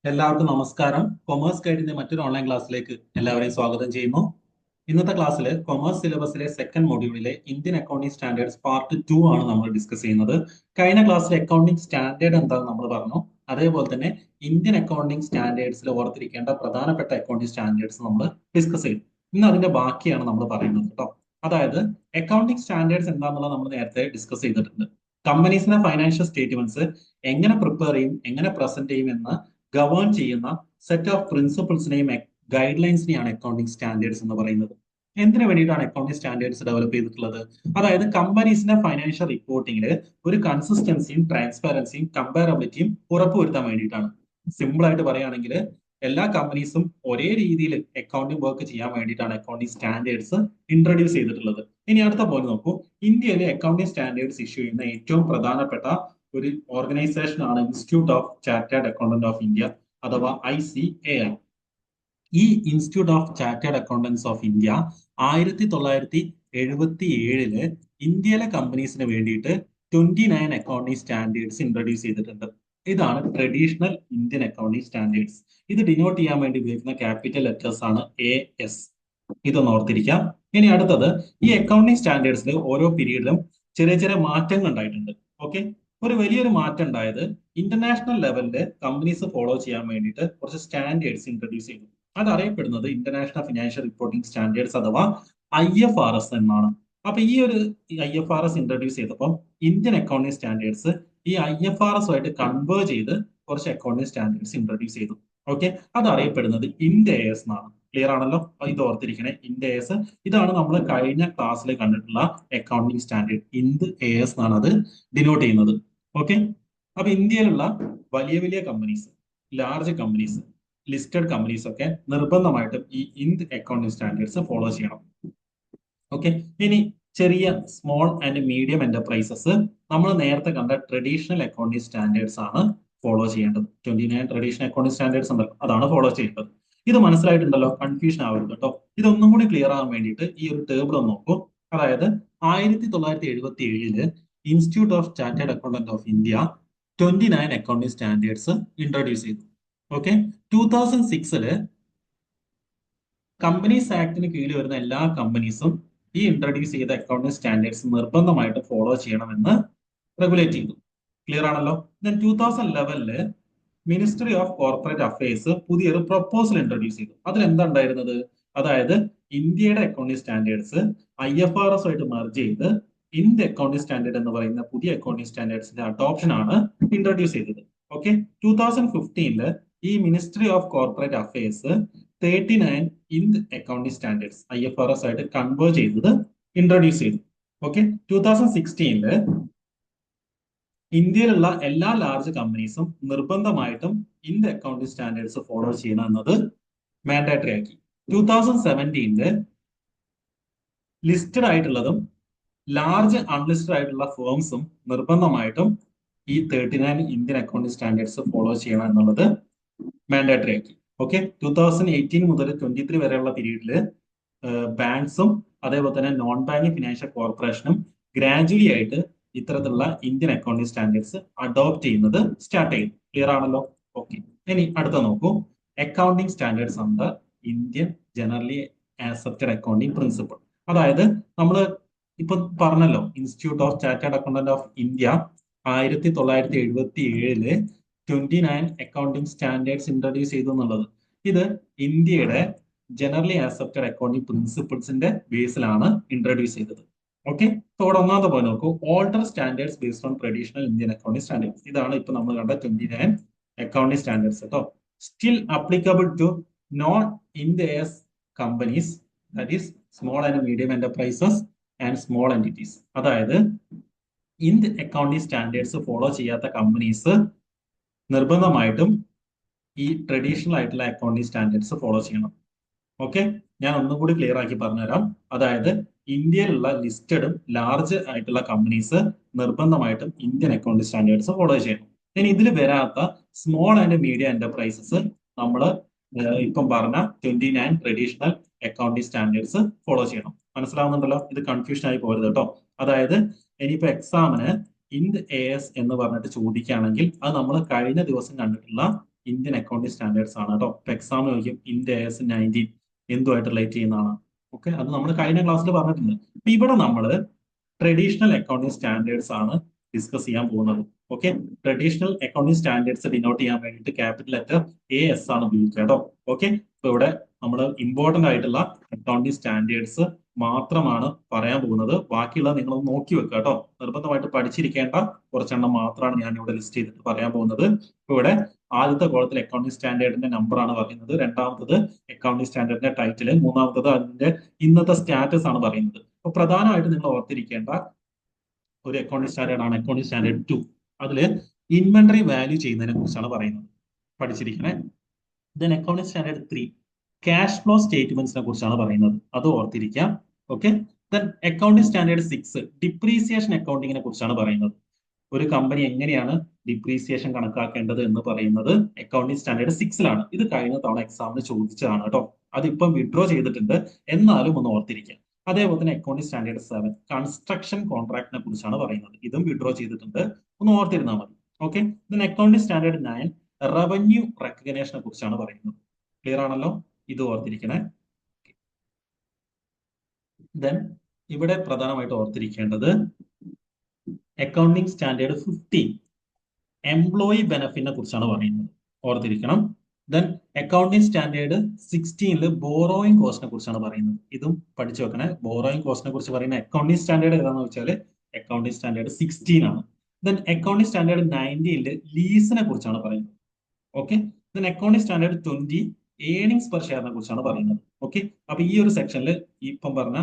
എല്ലാവർക്കും നമസ്കാരം. കൊമേഴ്സ് ഗൈഡിന്റെ മറ്റൊരു ഓൺലൈൻ ക്ലാസ്സിലേക്ക് എല്ലാവരെയും സ്വാഗതം ചെയ്യുന്നു. ഇന്നത്തെ ക്ലാസ്സിൽ കൊമേഴ്സ് സിലബസിലെ സെക്കൻഡ് മൊഡ്യൂളിലെ ഇന്ത്യൻ അക്കൗണ്ടിംഗ് സ്റ്റാൻഡേർഡ്സ് പാർട്ട് 2 ആണ് നമ്മൾ ഡിസ്കസ് ചെയ്യുന്നത്. കഴിഞ്ഞ ക്ലാസ്സിൽ അക്കൗണ്ടിംഗ് സ്റ്റാൻഡേർഡ് എന്താണെന്ന് നമ്മൾ പറഞ്ഞു. അതേപോലെ തന്നെ ഇന്ത്യൻ അക്കൗണ്ടിംഗ് സ്റ്റാൻഡേർഡ്സിൽ ഓർത്തിരിക്കേണ്ട പ്രധാനപ്പെട്ട അക്കൗണ്ടിംഗ് സ്റ്റാൻഡേർഡ്സ് നമ്മൾ ഡിസ്കസ് ചെയ്തു. ഇന്ന് അതിന്റെ ബാക്കിയാണ് നമ്മൾ പറയുന്നത് കേട്ടോ. അതായത് അക്കൗണ്ടിംഗ് സ്റ്റാൻഡേർഡ്സ് എന്താണെന്നുള്ളത് നമ്മൾ നേരത്തെ ഡിസ്കസ് ചെയ്തിട്ടുണ്ട്. കമ്പനീസിന്റെ ഫൈനാൻഷ്യൽ സ്റ്റേറ്റ്മെന്റ്സ് എങ്ങനെ പ്രിപ്പയർ ചെയ്യും, എങ്ങനെ പ്രസന്റ് ചെയ്യും എന്ന് ഗവേൺ ചെയ്യുന്ന സെറ്റ് ഓഫ് പ്രിൻസിപ്പിൾസിനെയും ഗൈഡ് ലൈൻസിനെയാണ് അക്കൗണ്ടിംഗ് സ്റ്റാൻഡേർഡ്സ് എന്ന് പറയുന്നത്. എന്തിനു വേണ്ടിയിട്ടാണ് അക്കൗണ്ടിംഗ് സ്റ്റാൻഡേർഡ്സ് ഡെവലപ്പ് ചെയ്തിട്ടുള്ളത്? അതായത് കമ്പനീസിന്റെ ഫൈനാൻഷ്യൽ റിപ്പോർട്ടിംഗിൽ ഒരു കൺസിസ്റ്റൻസിയും ട്രാൻസ്പാരൻസിയും കമ്പാരബിലിറ്റിയും ഉറപ്പുവരുത്താൻ വേണ്ടിയിട്ടാണ്. സിമ്പിൾ ആയിട്ട് പറയുകയാണെങ്കിൽ എല്ലാ കമ്പനീസും ഒരേ രീതിയിൽ അക്കൗണ്ടിംഗ് വർക്ക് ചെയ്യാൻ വേണ്ടിയിട്ടാണ് അക്കൗണ്ടിംഗ് സ്റ്റാൻഡേർഡ്സ് ഇൻട്രൊഡ്യൂസ് ചെയ്തിട്ടുള്ളത്. ഇനി അടുത്ത പോലെ നോക്കൂ, ഇന്ത്യയിലെ അക്കൗണ്ടിംഗ് സ്റ്റാൻഡേർഡ്സ് ഇഷ്യൂ ചെയ്യുന്ന ഏറ്റവും പ്രധാനപ്പെട്ട ഒരു ഓർഗനൈസേഷൻ ആണ് institute of chartered accountant of India അഥവാ ICAI. ഈ institute of chartered accountants of India 1977 ഇന്ത്യയിലെ കമ്പനീസിന് വേണ്ടിയിട്ട് 29 അക്കൗണ്ടിംഗ് സ്റ്റാൻഡേർഡ്സ് ഇൻട്രൊഡ്യൂസ് ചെയ്തിട്ടുണ്ട്. ഇതാണ് ട്രഡീഷണൽ ഇന്ത്യൻ അക്കൗണ്ടിംഗ് സ്റ്റാൻഡേർഡ്സ്. ഇത് ഡിനോട്ട് ചെയ്യാൻ വേണ്ടി ഉപയോഗിക്കുന്ന ക്യാപിറ്റൽ ലെറ്റേഴ്സ് ആണ് AS. ഇതൊന്ന് ഓർത്തിരിക്കാം. ഇനി അടുത്തത്, ഈ അക്കൗണ്ടിംഗ് സ്റ്റാൻഡേർഡ്സിൽ ഓരോ പീരീഡിലും ചെറിയ ചെറിയ മാറ്റങ്ങൾ ഉണ്ടായിട്ടുണ്ട്. ഓക്കെ, ഒരു വലിയൊരു മാറ്റം ഉണ്ടായത് ഇന്റർനാഷണൽ ലെവലില് കമ്പനീസ് ഫോളോ ചെയ്യാൻ വേണ്ടിയിട്ട് കുറച്ച് സ്റ്റാൻഡേർഡ്സ് ഇൻട്രൊഡ്യൂസ് ചെയ്തു. അത് അറിയപ്പെടുന്നത് ഇന്റർനാഷണൽ ഫിനാൻഷ്യൽ റിപ്പോർട്ടിംഗ് സ്റ്റാൻഡേർഡ്സ് അഥവാ IFRS എന്നാണ്. അപ്പൊ ഈ ഒരു IFRS ഇൻട്രൊഡ്യൂസ് ചെയ്തപ്പോൾ ഇന്ത്യൻ അക്കൗണ്ടിംഗ് സ്റ്റാൻഡേർഡ്സ് ഈ IFRS ആയിട്ട് കൺവേർട്ട് ചെയ്ത് കുറച്ച് അക്കൗണ്ടിംഗ് സ്റ്റാൻഡേർഡ്സ് ഇൻട്രൊഡ്യൂസ് ചെയ്തു. ഓക്കെ, അത് അറിയപ്പെടുന്നത് IND-AS എന്നാണ്. ക്ലിയർ ആണല്ലോ? ഇത് ഓർത്തിരിക്കണേ, IND-AS. ഇതാണ് നമ്മൾ കഴിഞ്ഞ ക്ലാസ്സിൽ കണ്ടിട്ടുള്ള അക്കൗണ്ടിംഗ് സ്റ്റാൻഡേർഡ്. IND-AS എന്നാണ് അത് ഡിനോട്ട് ചെയ്യുന്നത്. ഓക്കെ, അപ്പൊ ഇന്ത്യയിലുള്ള വലിയ വലിയ companies, large companies, listed companies ഒക്കെ നിർബന്ധമായിട്ടും ഈ IND അക്കൗണ്ടിംഗ് സ്റ്റാൻഡേർഡ്സ് ഫോളോ ചെയ്യണം. ഓക്കെ, ഇനി ചെറിയ സ്മോൾ ആൻഡ് മീഡിയം എന്റർപ്രൈസസ് നമ്മൾ നേരത്തെ കണ്ട ട്രഡീഷണൽ അക്കൗണ്ടിംഗ് സ്റ്റാൻഡേർഡ്സ് ആണ് ഫോളോ ചെയ്യേണ്ടത്. 29 ട്രഡീഷണൽ അക്കൗണ്ടിംഗ് സ്റ്റാൻഡേർഡ്സ് ഉണ്ടല്ലോ, അതാണ് ഫോളോ ചെയ്യേണ്ടത്. ഇത് മനസ്സിലായിട്ടുണ്ടല്ലോ? കൺഫ്യൂഷൻ ആവരുത് കേട്ടോ. ഇതൊന്നും കൂടി ക്ലിയർ ആകാൻ വേണ്ടിയിട്ട് ഈ ഒരു ടേബിൾ ഒന്ന് നോക്കൂ. അതായത് 1977 institute of chartered accountant of India 29 accounting standards introduce ചെയ്തു. ഓക്കെ, 2006 കമ്പനീസ് ആക്ടിന് കീഴിൽ വരുന്ന എല്ലാ കമ്പനീസും ഈ ഇൻട്രൊഡ്യൂസ് ചെയ്ത അക്കൗണ്ടിംഗ് സ്റ്റാൻഡേർഡ്സ് നിർബന്ധമായിട്ട് ഫോളോ ചെയ്യണമെന്ന് റെഗുലേറ്റ് ചെയ്തു. ക്ലിയർ ആണല്ലോ? Then 2011 ministry of corporate affairs പുതിയൊരു പ്രൊപ്പോസൽ ഇൻട്രൊഡ്യൂസ് ചെയ്തു. അതിൽ എന്താ ഉണ്ടായിരുന്നത്? അതായത് ഇന്ത്യയുടെ അക്കൗണ്ടിംഗ് സ്റ്റാൻഡേർഡ്സ് IFRS ആയിട്ട് മെർജ് ചെയ്ത് ഇന്ത്യ അക്കൗണ്ടിംഗ് സ്റ്റാൻഡേർഡ് എന്ന് പറയുന്ന പുതിയ അക്കൗണ്ടിംഗ് സ്റ്റാൻഡേർഡ്സിന്റെ അഡോപ്ഷൻ ആണ് ഇൻട്രൊഡ്യൂസ് ചെയ്തത്. ഓക്കെ, 2015 ഈ ministry of corporate affairs 39 India accounting standards IFRS ആയിട്ട് കൺവേർട്ട് ചെയ്തത് ഇൻട്രൊഡ്യൂസ് ചെയ്തു. ഓക്കെ, 2016 ഇന്ത്യയിലുള്ള എല്ലാ ലാർജ് കമ്പനീസും നിർബന്ധമായിട്ടും ഇന്ത്യ അക്കൗണ്ടിംഗ് സ്റ്റാൻഡേർഡ്സ് ഫോളോ ചെയ്യണം എന്നത് മാൻഡേറ്ററി ആക്കി. 2017 ലിസ്റ്റഡ് ആയിട്ടുള്ളതും ലാർജ് അൺലിസ്റ്റഡ് ആയിട്ടുള്ള ഫേംസും നിർബന്ധമായിട്ടും ഈ 39 ഇന്ത്യൻ അക്കൗണ്ടിംഗ് സ്റ്റാൻഡേർഡ്സ് ഫോളോ ചെയ്യണം എന്നുള്ളത് മാൻഡേറ്ററി ആക്കി. ഓക്കെ, 2018 മുതൽ 23 വരെയുള്ള പീരീഡിൽ ബാങ്ക്സും അതേപോലെ തന്നെ നോൺ ബാങ്കിങ് ഫിനാൻഷ്യൽ കോർപ്പറേഷനും ഗ്രാജുവലി ആയിട്ട് ഇത്തരത്തിലുള്ള ഇന്ത്യൻ അക്കൗണ്ടിംഗ് സ്റ്റാൻഡേർഡ്സ് അഡോപ്റ്റ് ചെയ്യുന്നത് സ്റ്റാർട്ട് ചെയ്തു. ക്ലിയർ ആണല്ലോ? ഓക്കെ, ഇനി അടുത്ത നോക്കൂ, accounting standards under Indian generally accepted accounting principle. അതായത് നമ്മൾ ഇപ്പൊ പറഞ്ഞല്ലോ, institute of chartered accountant of India 1977 29 accounting standards introduce ചെയ്തു എന്നുള്ളത്. ഇത് ഇന്ത്യയുടെ ജനറലി ആക്സെപ്റ്റഡ് അക്കൗണ്ടിംഗ് പ്രിൻസിപ്പിൾസിന്റെ ബേസിലാണ് ഇൻട്രൊഡ്യൂസ് ചെയ്തത്. ഓക്കെ, ഇവിടെ ഒന്നാമത്തെ പോയിന്റ് നോക്കൂ, older standards based on traditional Indian accounting standards. ഇതാണ് ഇപ്പൊ നമ്മൾ കണ്ട 29 അക്കൗണ്ടിംഗ് സ്റ്റാൻഡേർഡ്സ് കേട്ടോ. Still applicable to non IND-AS companies, that is small and medium enterprises and small entities. അതായത് ഇന്ത്യ അക്കൗണ്ടിംഗ് സ്റ്റാൻഡേർഡ്സ് ഫോളോ ചെയ്യാത്ത കമ്പനീസ് നിർബന്ധമായിട്ടും ഈ ട്രഡീഷണൽ ആയിട്ടുള്ള അക്കൗണ്ടിംഗ് സ്റ്റാൻഡേർഡ്സ് ഫോളോ ചെയ്യണം. ഓക്കെ, ഞാൻ ഒന്നും കൂടി ക്ലിയർ ആക്കി പറഞ്ഞുതരാം. അതായത് ഇന്ത്യയിലുള്ള ലിസ്റ്റഡും ലാർജ് ആയിട്ടുള്ള കമ്പനീസ് നിർബന്ധമായിട്ടും ഇന്ത്യൻ അക്കൗണ്ടിംഗ് സ്റ്റാൻഡേർഡ്സ് ഫോളോ ചെയ്യണം. ഇനി ഇതിൽ വരാത്ത സ്മോൾ ആൻഡ് മീഡിയം എന്റർപ്രൈസസ് നമ്മൾ ഇപ്പം പറഞ്ഞ 29 ട്രഡീഷണൽ അക്കൗണ്ടിംഗ് സ്റ്റാൻഡേർഡ്സ് ഫോളോ ചെയ്യണം. മനസ്സിലാവുന്നുണ്ടല്ലോ? ഇത് കൺഫ്യൂഷൻ ആയി പോരുത് കേട്ടോ. അതായത് ഇനിയിപ്പോ എക്സാമിന് IND-AS എന്ന് പറഞ്ഞിട്ട് ചോദിക്കുകയാണെങ്കിൽ അത് നമ്മൾ കഴിഞ്ഞ ദിവസം കണ്ടിട്ടുള്ള ഇന്ത്യൻ അക്കൗണ്ടിംഗ് സ്റ്റാൻഡേർഡ്സ് ആണ് കേട്ടോ. ഇപ്പൊ എക്സാം ചോദിക്കും ഇന്ത്യ AS 19 എന്തുമായിട്ട് റിലേറ്റ് ചെയ്യുന്നതാണ്. ഓക്കെ, അത് നമ്മൾ കഴിഞ്ഞ ക്ലാസ്സിൽ പറഞ്ഞിട്ടുണ്ട്. അപ്പൊ ഇവിടെ നമ്മൾ ട്രഡീഷണൽ അക്കൗണ്ടിംഗ് സ്റ്റാൻഡേർഡ്സ് ആണ് ഡിസ്കസ് ചെയ്യാൻ പോകുന്നത്. Okay, traditional accounting standards denote ചെയ്യാൻ വേണ്ടിയിട്ട് ക്യാപിറ്റൽ ലെറ്റർ AS ആണ് ഉപയോഗിക്കുക കേട്ടോ. ഓക്കെ, ഇപ്പൊ ഇവിടെ നമ്മൾ ഇമ്പോർട്ടന്റ് ആയിട്ടുള്ള അക്കൗണ്ടിംഗ് സ്റ്റാൻഡേർഡ്സ് മാത്രമാണ് പറയാൻ പോകുന്നത്. ബാക്കിയുള്ള നിങ്ങൾ നോക്കി വെക്കുക കേട്ടോ. നിർബന്ധമായിട്ട് പഠിച്ചിരിക്കേണ്ട കുറച്ചെണ്ണം മാത്രമാണ് ഞാൻ ഇവിടെ ലിസ്റ്റ് ചെയ്തിട്ട് പറയാൻ പോകുന്നത്. ഇപ്പൊ ഇവിടെ ആദ്യത്തെ കോളത്തിൽ അക്കൗണ്ടിംഗ് സ്റ്റാൻഡേർഡിന്റെ നമ്പർ ആണ് പറയുന്നത്, രണ്ടാമത്തത് അക്കൗണ്ടിംഗ് സ്റ്റാൻഡേർഡിന്റെ ടൈറ്റിൽ, മൂന്നാമത്തത് അതിന്റെ ഇന്നത്തെ സ്റ്റാറ്റസ് ആണ് പറയുന്നത്. അപ്പൊ പ്രധാനമായിട്ട് നിങ്ങൾ ഓർത്തിരിക്കേണ്ട ഒരു അക്കൗണ്ടിംഗ് സ്റ്റാൻഡേർഡ് ആണ് അക്കൗണ്ടിംഗ് സ്റ്റാൻഡേർഡ് 2. അതില് ഇൻവെന്ററി വാല്യൂ ചെയ്യുന്നതിനെ കുറിച്ചാണ് പറയുന്നത്, പഠിച്ചിരിക്കണേ. Then accounting standard 3 cash flow സ്റ്റേറ്റ്മെന്റ്സിനെ കുറിച്ചാണ് പറയുന്നത്, അത് ഓർത്തിരിക്കാം. Okay, then accounting standard 6 depreciation അക്കൗണ്ടിങ്ങിനെ കുറിച്ചാണ് പറയുന്നത്. ഒരു കമ്പനി എങ്ങനെയാണ് ഡിപ്രീസിയേഷൻ കണക്കാക്കേണ്ടത് എന്ന് പറയുന്നത് അക്കൗണ്ടിംഗ് സ്റ്റാൻഡേർഡ് 6ലാണ്. ഇത് കഴിഞ്ഞ തവണ എക്സാമിന് ചോദിച്ചതാണ് കേട്ടോ. അതിപ്പം വിഡ്രോ ചെയ്തിട്ടുണ്ട്, എന്നാലും ഒന്ന് ഓർത്തിരിക്കാം. അതേപോലെ തന്നെ അക്കൗണ്ടിംഗ് സ്റ്റാൻഡേർഡ് 7 കൺസ്ട്രക്ഷൻ കോൺട്രാക്ടിനെ കുറിച്ചാണ് പറയുന്നത്. ഇതും വിഡ്രോ ചെയ്തിട്ടുണ്ട്, ഒന്ന് ഓർത്തിരുന്നാൽ മതി. Okay, then accounting standard 9 revenue റെക്കഗ്നേഷനെ കുറിച്ചാണ് പറയുന്നത്. ക്ലിയർ ആണല്ലോ, ഇത് ഓർത്തിരിക്കണേ. ദെൻ ഇവിടെ പ്രധാനമായിട്ട് ഓർത്തിരിക്കേണ്ടത് അക്കൗണ്ടിംഗ് സ്റ്റാൻഡേർഡ് 15 എംപ്ലോയി ബെനഫിറ്റിനെ കുറിച്ചാണ് പറയുന്നത്, ഓർത്തിരിക്കണം. ദെൻ അക്കൗണ്ടിംഗ് സ്റ്റാൻഡേർഡ് 16 ബോറോയിങ് കോസ്റ്റിനെ കുറിച്ചാണ് പറയുന്നത്. ഇതും പഠിച്ചു വെക്കണേ. ബോറോയിങ് കോസ്റ്റിനെ കുറിച്ച് പറയുന്ന അക്കൗണ്ടിംഗ് സ്റ്റാൻഡേർഡ് ഏതാണെന്ന് വെച്ചാൽ അക്കൗണ്ടിംഗ് സ്റ്റാൻഡേർഡ് 16 ആണ്. ദെൻ അക്കൗണ്ടിംഗ് സ്റ്റാൻഡേർഡ് 19 ലീസിനെ കുറിച്ചാണ് പറയുന്നത്. Okay, then accounting standard 20 earnings per ഷെയറിനെ കുറിച്ചാണ് പറയുന്നത്. ഓക്കെ, അപ്പൊ ഈ ഒരു സെക്ഷനിൽ ഇപ്പം പറഞ്ഞ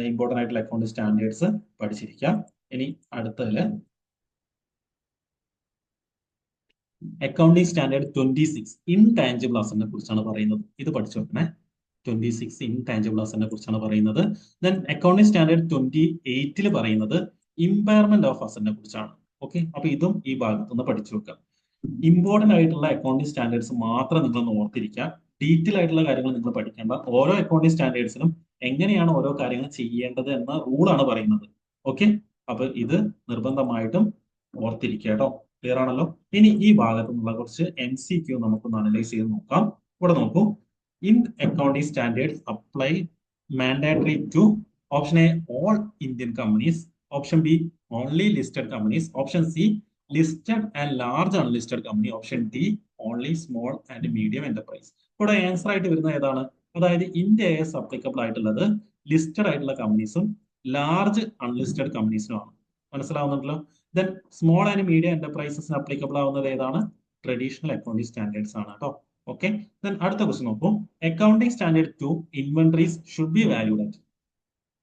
ഇമ്പോർട്ടന്റ് ആയിട്ടുള്ള അക്കൗണ്ടിംഗ് സ്റ്റാൻഡേർഡ്സ് പഠിച്ചിരിക്കാം. ഇനി അടുത്തതില് അക്കൗണ്ടിംഗ് സ്റ്റാൻഡേർഡ് 26 ഇൻടാഞ്ചിബിൾ അസറ്റിനെ കുറിച്ചാണ് പറയുന്നത്. ഇത് പഠിച്ചു വെക്കണേ. 26 ഇൻടാഞ്ചിബിൾ അസറ്റിനെ കുറിച്ചാണ് പറയുന്നത്. ദെൻ അക്കൗണ്ടിംഗ് സ്റ്റാൻഡേർഡ് 28 പറയുന്നത് ഇമ്പയർമെന്റ് ഓഫ് അസറ്റിനെ കുറിച്ചാണ്. ഓക്കെ, അപ്പൊ ഇതും ഈ ഭാഗത്തുനിന്ന് പഠിച്ചു വെക്കാം. ഇമ്പോർട്ടന്റ് ആയിട്ടുള്ള അക്കൗണ്ടിംഗ് സ്റ്റാൻഡേർഡ്സ് മാത്രം നിങ്ങൾ ഓർത്തിരിക്കുക. ഡീറ്റെയിൽ ആയിട്ടുള്ള കാര്യങ്ങൾ നിങ്ങൾ പഠിക്കേണ്ട. ഓരോ അക്കൗണ്ടിംഗ് സ്റ്റാൻഡേർഡ്സിനും എങ്ങനെയാണ് ഓരോ കാര്യങ്ങൾ ചെയ്യേണ്ടത് എന്ന റൂളാണ് പറയുന്നത്. ഓക്കെ, അപ്പൊ ഇത് നിർബന്ധമായിട്ടും ഓർത്തിരിക്കുക കേട്ടോ. ക്ലിയർ ആണല്ലോ. ഇനി ഈ ഭാഗത്തു നിന്നുള്ള കുറച്ച് MCQ നമുക്കൊന്ന് അനലൈസ് ചെയ്ത് നോക്കാം. ഇവിടെ നോക്കൂ. In accounting standards apply mandatory to option A all Indian companies, option B only listed companies, option C listed and large unlisted company, option D only small and medium enterprise. ഇവിടെ answer ആയിട്ട് വരുന്നത് ഏതാണ്? അതായത് India AS applicable ആയിട്ടുള്ളത് listed ആയിട്ടുള്ള കമ്പനീസും large unlisted കമ്പനീസിനുമാണ്. മനസ്സിലാവുന്നുണ്ടല്ലോ. ദെൻ സ്മോൾ ആൻഡ് മീഡിയം എന്റർപ്രൈസസിന് അപ്ലിക്കബിൾ ആവുന്നത് ഏതാണ്? ട്രഡീഷണൽ അക്കൗണ്ടിംഗ് സ്റ്റാൻഡേർഡ്സ് ആണ് കേട്ടോ. ഓക്കെ, ദെൻ അടുത്ത ക്വസ്റ്റ്യൻ നോക്കൂ. Accounting standard 2 inventories should be valued at.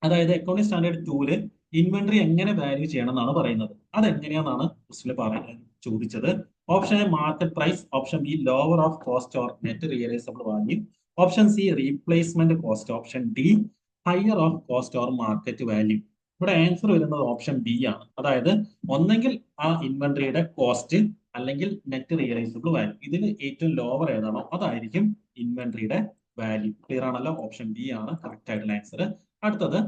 അതായത് അക്കൗണ്ടിംഗ് സ്റ്റാൻഡേർഡ് 2 ഇൻവെന്ററി എങ്ങനെ വാല്യൂ ചെയ്യണം എന്നാണ് പറയുന്നത്. അതെങ്ങനെയാണെന്നാണ് ക്വസ്റ്റിൽ പറയാൻ ചോദിച്ചത്. Option A market price, option B lower of cost or net realisable value, option C replacement cost, option D higher of cost or market value. ഇവിടെ ആൻസർ വരുന്നത് ഓപ്ഷൻ ബി ആണ്. അതായത് ഒന്നെങ്കിൽ ആ ഇൻവെന്ററിയുടെ കോസ്റ്റ് അല്ലെങ്കിൽ നെറ്റ് റിയലൈസബിൾ വാല്യൂ, ഇതിൽ ഏറ്റവും ലോവർ ഏതാണോ അതായിരിക്കും ഇൻവെന്ററിയുടെ വാല്യൂ. ക്ലിയർ ആണല്ലോ. ഓപ്ഷൻ ബി ആണ് കറക്റ്റ് ആയിട്ടുള്ള ആൻസർ. അടുത്തത്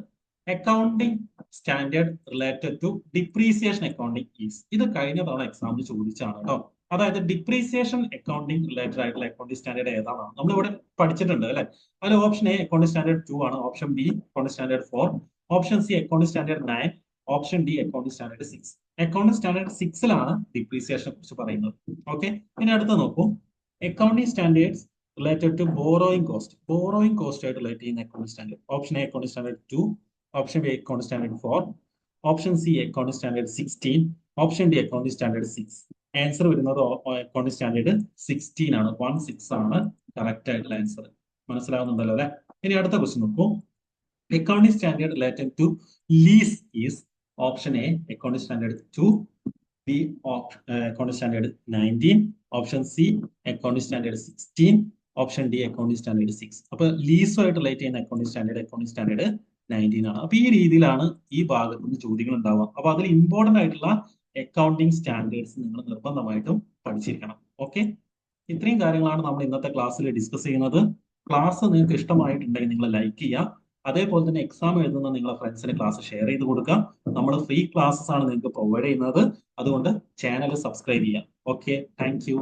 accounting standard related to depreciation accounting is. ഇത് കഴിഞ്ഞ തവണ എക്സാമിന് ചോദിച്ചാണ് കേട്ടോ. അതായത് ഡിപ്രീസിയേഷൻ അക്കൗണ്ടിംഗ് റിലേറ്റഡ് ആയിട്ടുള്ള അക്കൗണ്ടിംഗ് സ്റ്റാൻഡേർഡ് ഏതാണ് നമ്മൾ ഇവിടെ പഠിച്ചിട്ടുണ്ട് അല്ലെ. അതിൽ ഓപ്ഷൻ എ അക്കൗണ്ടിംഗ് സ്റ്റാൻഡേർഡ് 2 ആണ്, option B accounting standard 4, option C accounting standard 9, option D accounting standard 6. Accounting standard 6ലാണ് ഡിപ്രീസിയേഷനെ കുറിച്ച് പറയുന്നത്. ഓക്കെ, ഇനി അടുത്ത നോക്കൂ. Accounting standards related to borrowing cost. Borrowing cost ആയിട്ട് റിലേറ്റ് ചെയ്യുന്ന accounting standard. Option A accounting standard 2, option B accounting standard 4, option C accounting standard 16, option D accounting standard 6. Answer വരുന്നത് അക്കൗണ്ടിംഗ് സ്റ്റാൻഡേർഡ് 16 ആണ്. 16 ആണ് correct ആയിട്ടുള്ള answer. മനസ്സിലാവുന്നുണ്ടല്ലോ അല്ലെ. ഇനി അടുത്ത question നോക്കൂ. Accounting standard related to lease is. Option A accounting standard 2, B accounting standard 19, option C accounting standard 16, option D accounting standard 6. അപ്പൊ ലീസുമായിട്ട് റിലേറ്റ് ചെയ്യുന്ന അക്കൗണ്ടിംഗ് സ്റ്റാൻഡേർഡ് 19 ആണ്. അപ്പൊ ഈ രീതിയിലാണ് ഈ ഭാഗത്ത് നിന്ന് ചോദ്യങ്ങൾ ഉണ്ടാവുക. അപ്പൊ അതിൽ ഇമ്പോർട്ടന്റ് ആയിട്ടുള്ള അക്കൗണ്ടിംഗ് സ്റ്റാൻഡേർഡ്സ് നിങ്ങൾ നിർബന്ധമായിട്ടും പഠിച്ചിരിക്കണം. ഓക്കെ, ഇത്രയും കാര്യങ്ങളാണ് നമ്മൾ ഇന്നത്തെ ക്ലാസ്സിൽ ഡിസ്കസ് ചെയ്യുന്നത്. ക്ലാസ് നിങ്ങൾക്ക് ഇഷ്ടമായിട്ടുണ്ടെങ്കിൽ നിങ്ങൾ ലൈക്ക് ചെയ്യുക. അതേപോലെ തന്നെ എക്സാം എഴുതുന്ന നിങ്ങളുടെ ഫ്രണ്ട്സിന് ക്ലാസ് ഷെയർ ചെയ്ത് കൊടുക്കുക. നമ്മൾ ഫ്രീ ക്ലാസ്സസ് ആണ് നിങ്ങൾക്ക് പ്രൊവൈഡ് ചെയ്യുന്നത്. അതുകൊണ്ട് ചാനൽ സബ്സ്ക്രൈബ് ചെയ്യാം. Okay, thank you.